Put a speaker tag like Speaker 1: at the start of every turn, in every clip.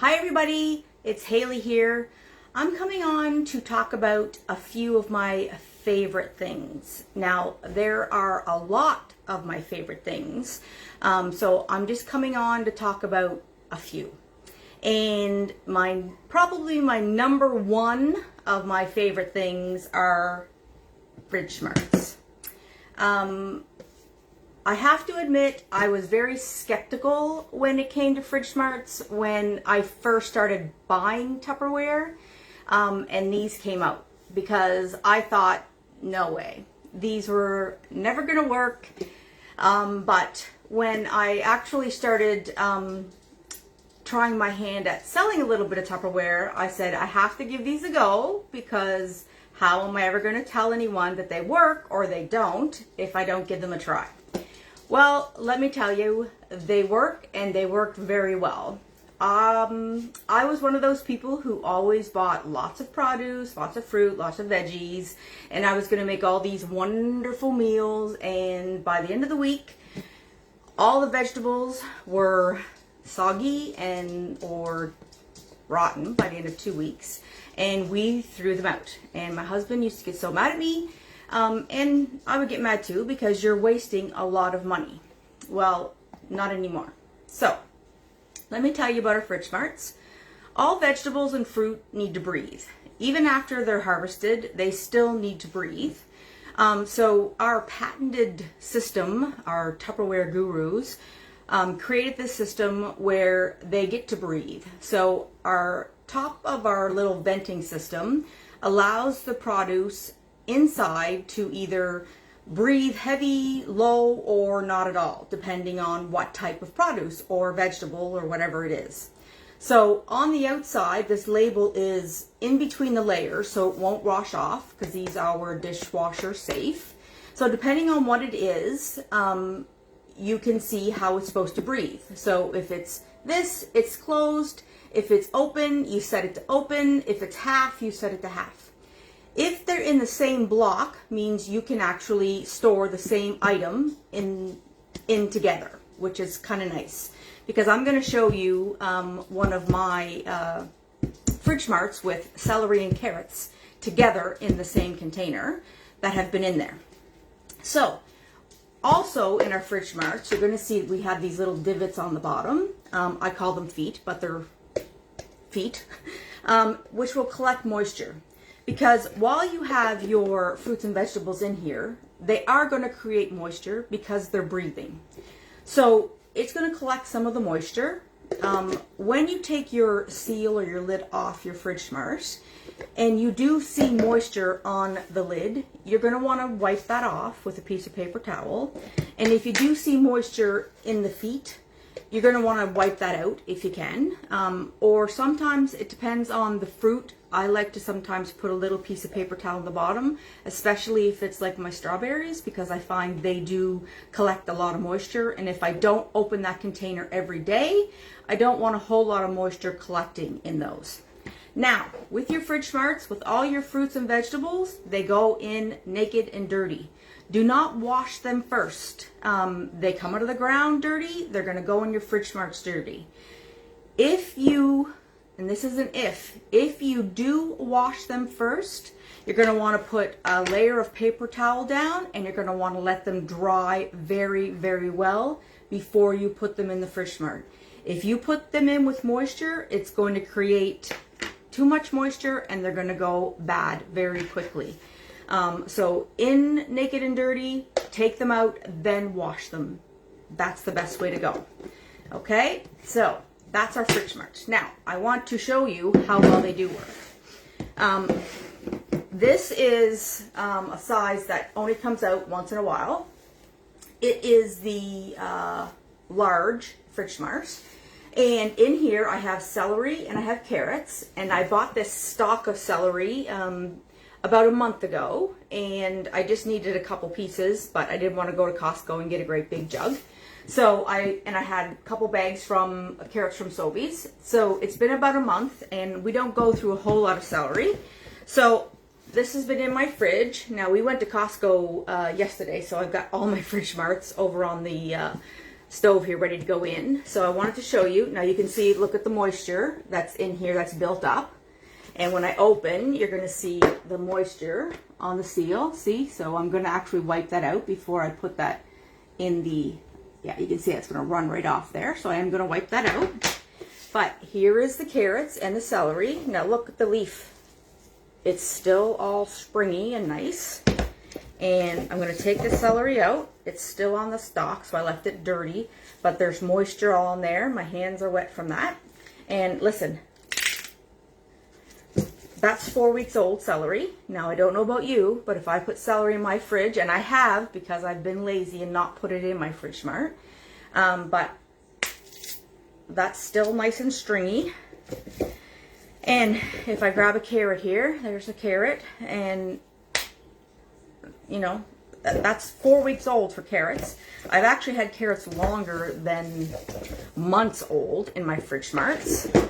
Speaker 1: Hi everybody, it's Haley here. I'm coming on to talk about a few of my favorite things. Now, there are a lot of my favorite things, so I'm just coming on to talk about a few. And probably my number one of my favorite things are Fridgesmarts. I have to admit, I was very skeptical when it came to Fridgesmarts when I first started buying Tupperware, and these came out, because I thought, no way, these were never going to work. But when I actually started trying my hand at selling a little bit of Tupperware, I said, I have to give these a go, because how am I ever going to tell anyone that they work or they don't if I don't give them a try? Well, let me tell you, they work, and they work very well. I was one of those people who always bought lots of produce, lots of fruit, lots of veggies, and I was going to make all these wonderful meals, and by the end of the week, all the vegetables were soggy or rotten by the end of 2 weeks, and we threw them out. And my husband used to get so mad at me, and I would get mad too, because you're wasting a lot of money. Well, not anymore. So, let me tell you about our Fridgesmarts. All vegetables and fruit need to breathe. Even after they're harvested, they still need to breathe. So our patented system, our Tupperware gurus, created this system where they get to breathe. So our top of our little venting system allows the produce inside to either breathe heavy, low, or not at all, depending on what type of produce or vegetable or whatever it is. So on the outside, this label is in between the layers, so it won't wash off, because these are dishwasher safe. So depending on what it is, you can see how it's supposed to breathe. So if it's this, it's closed. If it's open, you set it to open. If it's half, you set it to half. If they're in the same block, means you can actually store the same item in together, which is kind of nice. Because I'm going to show you one of my Fridgesmarts with celery and carrots together in the same container that have been in there. So, also in our Fridgesmarts, you're going to see we have these little divots on the bottom. I call them feet, but they're feet, which will collect moisture. Because while you have your fruits and vegetables in here, they are going to create moisture because they're breathing. So it's going to collect some of the moisture. When you take your seal or your lid off your Fridgesmart, and you do see moisture on the lid, you're going to want to wipe that off with a piece of paper towel. And if you do see moisture in the feet, you're going to want to wipe that out if you can. Or sometimes it depends on the fruit. I like to sometimes put a little piece of paper towel on the bottom, especially if it's like my strawberries, because I find they do collect a lot of moisture. And if I don't open that container every day, I don't want a whole lot of moisture collecting in those. Now, with your Fridgesmarts, with all your fruits and vegetables, they go in naked and dirty. Do not wash them first. They come out of the ground dirty. They're going to go in your Fridgesmarts dirty. If you, and this is an if you do wash them first, you're going to want to put a layer of paper towel down, and you're going to want to let them dry very, very well before you put them in the Fridgesmart. If you put them in with moisture, it's going to create too much moisture, and they're going to go bad very quickly. So in naked and dirty, take them out, then wash them. That's the best way to go. Okay, so that's our Fridgesmarts. Now, I want to show you how well they do work. This is a size that only comes out once in a while. It is the large Fridgesmart. And in here I have celery and I have carrots. And I bought this stock of celery about a month ago, and I just needed a couple pieces, but I didn't want to go to Costco and get a great big jug. So I had a couple bags from carrots from Sobeys. So it's been about a month, and we don't go through a whole lot of celery. So this has been in my fridge. Now, we went to Costco yesterday, so I've got all my Fridgesmarts over on the stove here ready to go in. So I wanted to show you. Now you can see, look at the moisture that's in here that's built up. And when I open, you're going to see the moisture on the seal. See? So I'm going to actually wipe that out before I put that in the, yeah, you can see it's going to run right off there. So I am going to wipe that out. But here is the carrots and the celery. Now look at the leaf. It's still all springy and nice. And I'm going to take the celery out. It's still on the stalk, so I left it dirty. But there's moisture all in there. My hands are wet from that. And listen, that's 4 weeks old celery. Now, I don't know about you, but if I put celery in my fridge, and I have because I've been lazy and not put it in my Fridgesmart, but that's still nice and stringy. And if I grab a carrot here, there's a carrot, and you know, that's 4 weeks old for carrots. I've actually had carrots longer than months old in my Fridgesmarts.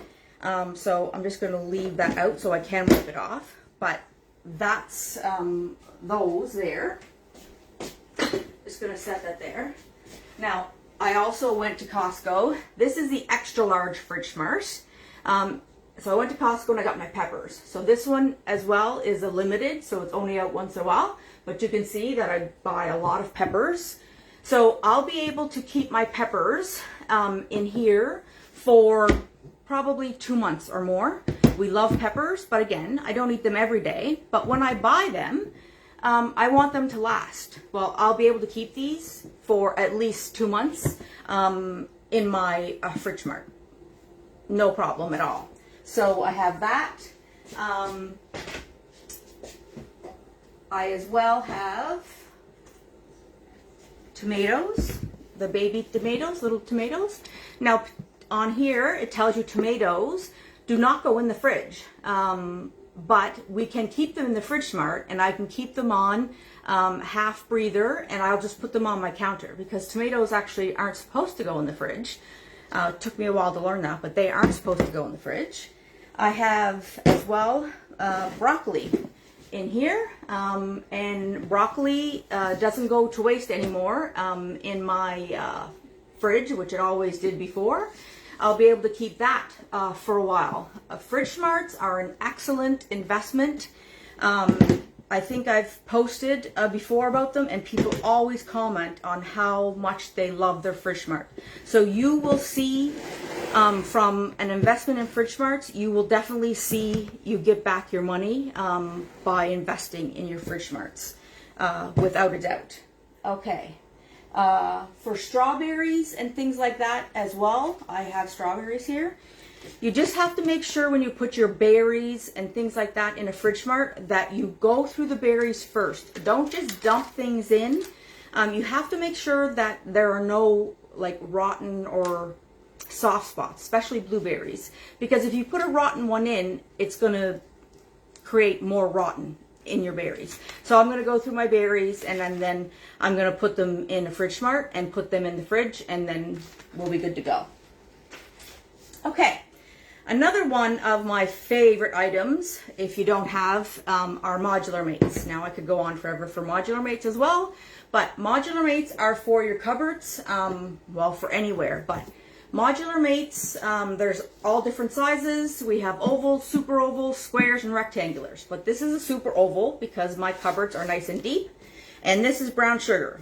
Speaker 1: So I'm just going to leave that out so I can wipe it off. But that's those there. Just going to set that there. Now, I also went to Costco. This is the extra large Fridgesmart. So I went to Costco and I got my peppers. So this one as well is a limited, so it's only out once in a while. But you can see that I buy a lot of peppers. So I'll be able to keep my peppers in here for probably 2 months or more. We love peppers, but again, I don't eat them every day. But when I buy them, I want them to last. Well, I'll be able to keep these for at least 2 months in my Fridgesmart. No problem at all. So I have that. I as well have tomatoes, the baby tomatoes, little tomatoes. Now, on here, it tells you tomatoes do not go in the fridge, but we can keep them in the Fridgesmart, and I can keep them on half breather, and I'll just put them on my counter because tomatoes actually aren't supposed to go in the fridge. It took me a while to learn that, but they aren't supposed to go in the fridge. I have as well broccoli in here, and broccoli doesn't go to waste anymore in my fridge, which it always did before. I'll be able to keep that for a while. Fridgesmarts are an excellent investment. I think I've posted before about them, and people always comment on how much they love their Fridgesmart. So you will see from an investment in Fridgesmarts, you will definitely see you get back your money by investing in your Fridgesmarts, without a doubt. Okay. For strawberries and things like that as well, I have strawberries here. You just have to make sure when you put your berries and things like that in a Fridgesmart that you go through the berries first. Don't just dump things in. You have to make sure that there are no like rotten or soft spots, especially blueberries. Because if you put a rotten one in, it's going to create more rotten in your berries. So I'm going to go through my berries, and then I'm going to put them in a Fridgesmart and put them in the fridge, and then we'll be good to go. Okay, another one of my favorite items, if you don't have, are modular mates. Now I could go on forever for modular mates as well, but modular mates are for your cupboards, well, for anywhere, but modular mates, there's all different sizes. We have ovals, super ovals, squares, and rectangulars. But this is a super oval because my cupboards are nice and deep. And this is brown sugar.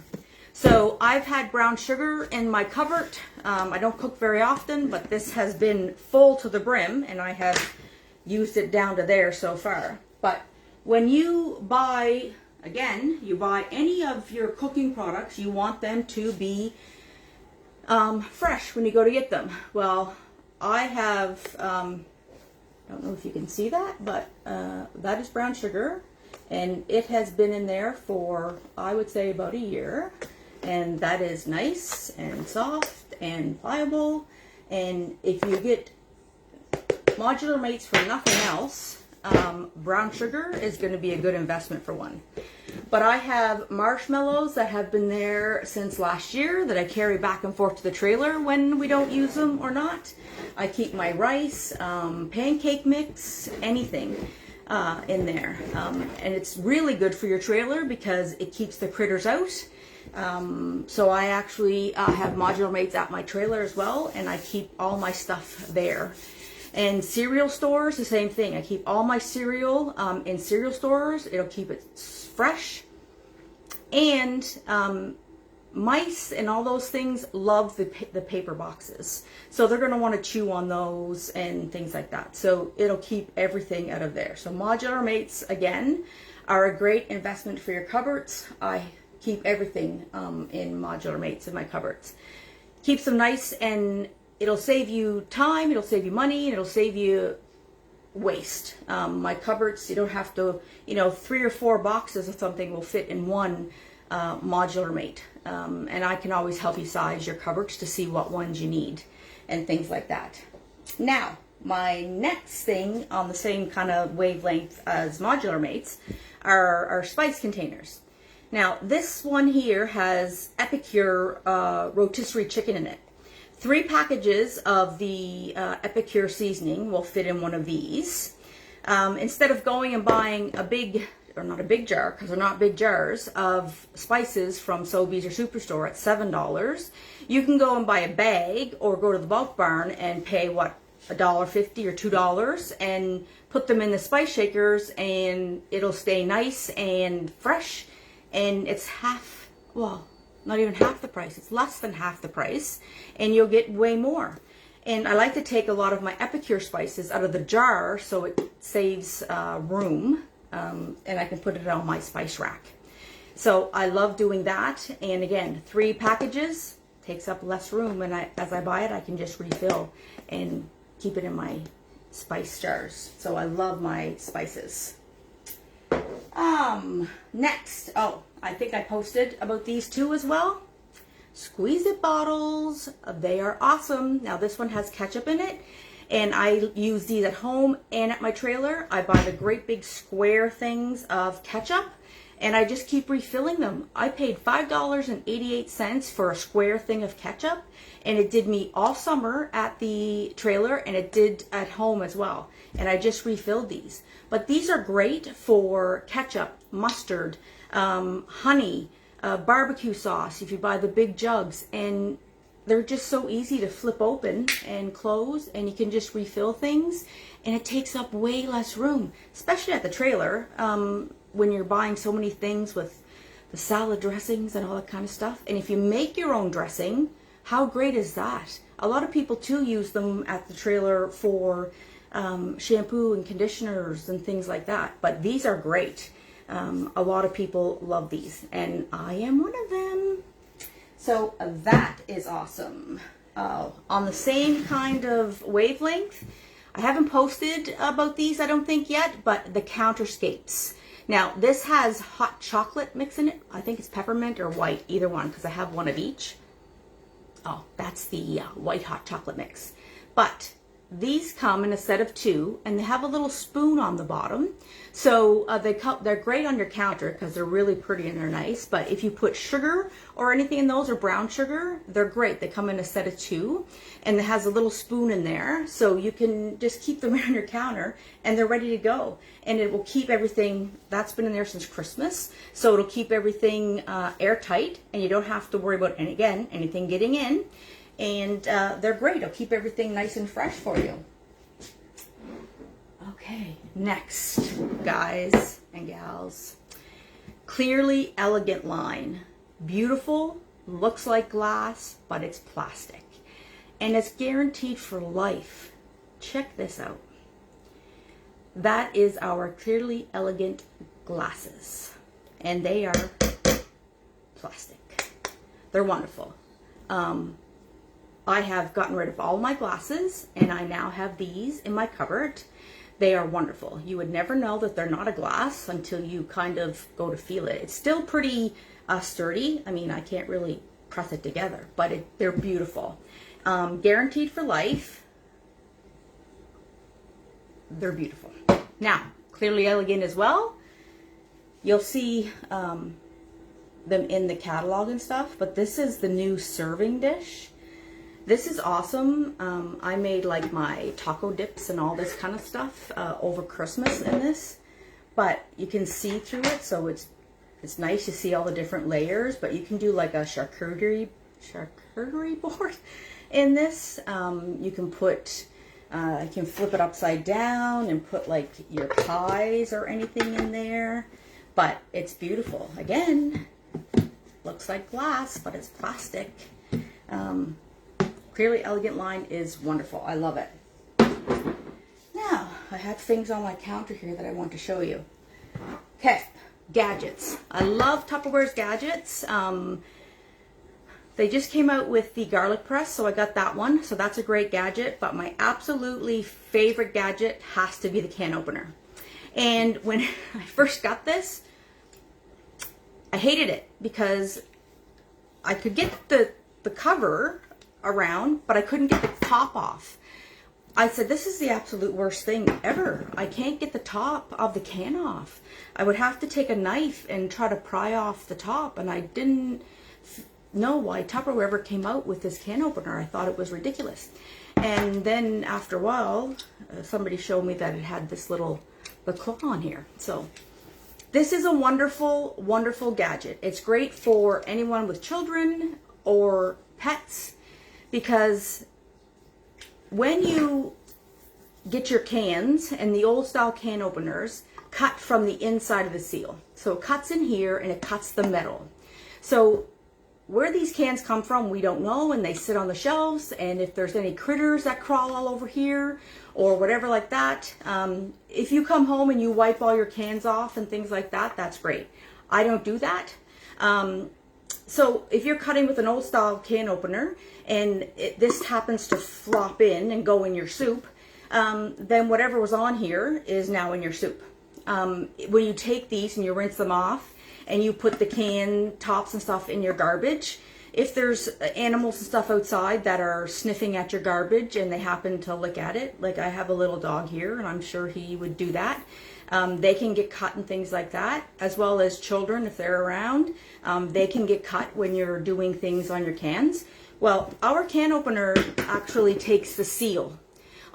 Speaker 1: So I've had brown sugar in my cupboard. I don't cook very often, but this has been full to the brim, and I have used it down to there so far. But when you buy, again, you buy any of your cooking products, you want them to be fresh when you go to get them. Well, I have, I don't know if you can see that, but that is brown sugar, and it has been in there for, I would say, about a year, and that is nice and soft and pliable. And if you get modular mates for nothing else, brown sugar is going to be a good investment for one. But I have marshmallows that have been there since last year that I carry back and forth to the trailer when we don't use them or not. I keep my rice, pancake mix, anything in there. And it's really good for your trailer because it keeps the critters out. So I actually have modular mates at my trailer as well, and I keep all my stuff there. And cereal stores, the same thing. I keep all my cereal in cereal stores. It'll keep it fresh. And mice and all those things love the paper boxes. So they're going to want to chew on those and things like that. So it'll keep everything out of there. So modular mates, again, are a great investment for your cupboards. I keep everything in modular mates in my cupboards. Keeps them nice, and it'll save you time, it'll save you money, and it'll save you waste. My cupboards, you don't have to, 3 or 4 boxes of something will fit in one modular mate. And I can always help you size your cupboards to see what ones you need and things like that. Now, my next thing on the same kind of wavelength as modular mates are spice containers. Now, this one here has Epicure rotisserie chicken in it. 3 packages of the Epicure seasoning will fit in one of these. Instead of going and buying a big, or not a big jar, because they're not big jars, of spices from Sobeys or Superstore at $7, you can go and buy a bag or go to the bulk barn and pay, what, $1.50 or $2 and put them in the spice shakers, and it'll stay nice and fresh, and it's half, well, not even half the price, it's less than half the price, and you'll get way more. And I like to take a lot of my Epicure spices out of the jar so it saves room, and I can put it on my spice rack. So I love doing that, and again, 3 packages takes up less room, and as I buy it, I can just refill and keep it in my spice jars. So I love my spices. Next, I think I posted about these 2 as well. Squeeze It bottles. They are awesome. Now this one has ketchup in it, and I use these at home and at my trailer. I buy the great big square things of ketchup, and I just keep refilling them. I paid $5.88 for a square thing of ketchup, and it did me all summer at the trailer, and it did at home as well. And I just refilled these. But these are great for ketchup, mustard, honey, barbecue sauce if you buy the big jugs, and they're just so easy to flip open and close, and you can just refill things, and it takes up way less room, especially at the trailer when you're buying so many things with the salad dressings and all that kind of stuff. And if you make your own dressing, how great is that? A lot of people too use them at the trailer for shampoo and conditioners and things like that, but these are great. A lot of people love these, and I am one of them. So that is awesome. On the same kind of wavelength, I haven't posted about these, I don't think yet, but the Counterscapes. Now this has hot chocolate mix in it. I think it's peppermint or white, either one, because I have one of each. Oh, that's the white hot chocolate mix. But these come in a set of 2, and they have a little spoon on the bottom. So they're great on your counter because they're really pretty and they're nice. But if you put sugar or anything in those, or brown sugar, they're great. They come in a set of 2, and it has a little spoon in there. So you can just keep them on your counter, and they're ready to go. And it will keep everything, that's been in there since Christmas. So it'll keep everything airtight, and you don't have to worry about, and again, anything getting in. And they're great. It'll keep everything nice and fresh for you. Okay, next, guys and gals. Clearly Elegant line. Beautiful, looks like glass, but it's plastic. And it's guaranteed for life. Check this out. That is our Clearly Elegant glasses. And they are plastic. They're wonderful. I have gotten rid of all my glasses, and I now have these in my cupboard. They are wonderful. You would never know that they're not a glass until you kind of go to feel it. It's still pretty sturdy. I mean, I can't really press it together, but they're beautiful. Guaranteed for life. They're beautiful. Now, Clearly Elegant as well. You'll see them in the catalog and stuff, but this is the new serving dish. This is awesome. I made like my taco dips and all this kind of stuff over Christmas in this, but you can see through it, so it's It's nice to see all the different layers, but you can do like a charcuterie board in this. You can put, you can flip it upside down and put like your pies or anything in there. But it's beautiful. Again, looks like glass, but it's plastic. Clearly Elegant line is wonderful. I love it. Now, I have things on my counter here that I want to show you. Okay, gadgets. I love Tupperware's gadgets. They just came out with the garlic press, so I got that one. So that's a great gadget, but my absolutely favorite gadget has to be the can opener. And when I first got this, I hated it because I could get the cover around, but I couldn't get the top off. I said, this is the absolute worst thing ever. I can't get the top of the can off. I would have to take a knife and try to pry off the top, and I didn't know why Tupperware ever came out with this can opener. I thought it was ridiculous. And then after a while, somebody showed me that it had this little the claw on here. So this is a wonderful, wonderful gadget. It's great for anyone with children or pets, because when you get your cans, and the old style can openers cut from the inside of the seal. So it cuts in here and it cuts the metal. So where these cans come from, we don't know, and they sit on the shelves, and if there's any critters that crawl all over here or whatever like that, if you come home and you wipe all your cans off and things like that, that's great. I don't do that. So if you're cutting with an old style can opener and this happens to flop in and go in your soup, then whatever was on here is now in your soup. When you take these and you rinse them off and you put the can tops and stuff in your garbage, if there's animals and stuff outside that are sniffing at your garbage and they happen to lick at it, like I have a little dog here and I'm sure he would do that, they can get cut and things like that, as well as children if they're around. They can get cut when you're doing things on your cans. Well, our can opener actually takes the seal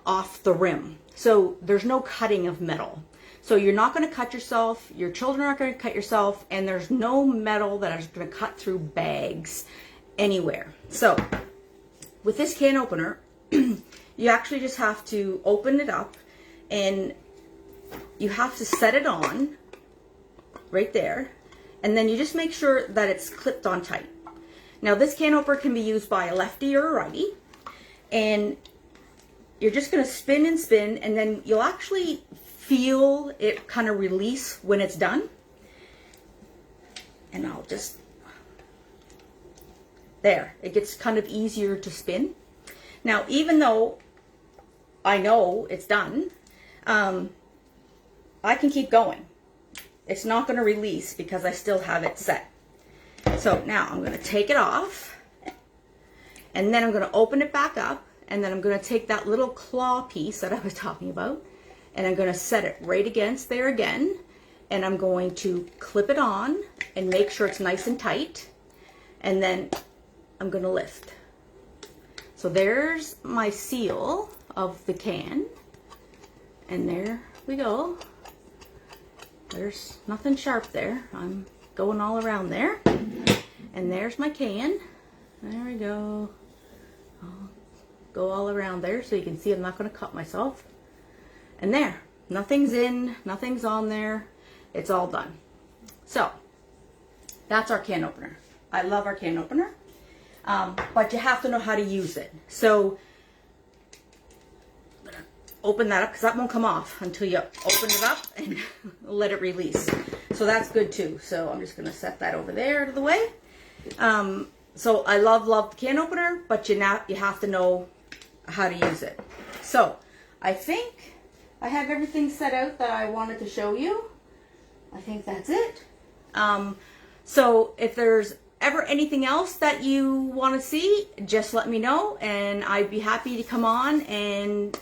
Speaker 1: off the rim, so there's no cutting of metal. So you're not going to cut yourself, your children aren't going to cut yourself, and there's no metal that is going to cut through bags anywhere. So with this can opener, you actually just have to open it up, and you have to set it on right there, and then you just make sure that it's clipped on tight. Now this can opener can be used by a lefty or a righty, and you're just going to spin and spin, and then you'll actually feel it kind of release when it's done. And I'll just, there, it gets kind of easier to spin. Now, even though I know it's done, I can keep going. It's not going to release because I still have it set. So now I'm going to take it off, and then I'm going to open it back up, and then I'm going to take that little claw piece that I was talking about, and I'm going to set it right against there again, and I'm going to clip it on and make sure it's nice and tight, and then I'm going to lift. So there's my seal of the can, and there we go. There's nothing sharp there. I'm going all around there, and there's my can. There we go. I'll go all around there so you can see I'm not going to cut myself. And there, nothing's in, nothing's on there. It's all done. So that's our can opener. I love our can opener, but you have to know how to use it. So I'm gonna open that up because that won't come off until you open it up and let it release. So that's good too. So I'm just gonna set that over there out of the way. So I love the can opener, but you have to know how to use it. So I think I have everything set out that I wanted to show you. I think that's it. So if there's ever anything else that you want to see, just let me know, and I'd be happy to come on and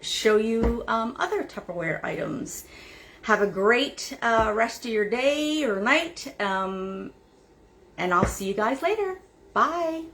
Speaker 1: show you other Tupperware items. Have a great rest of your day or night, and I'll see you guys later. Bye.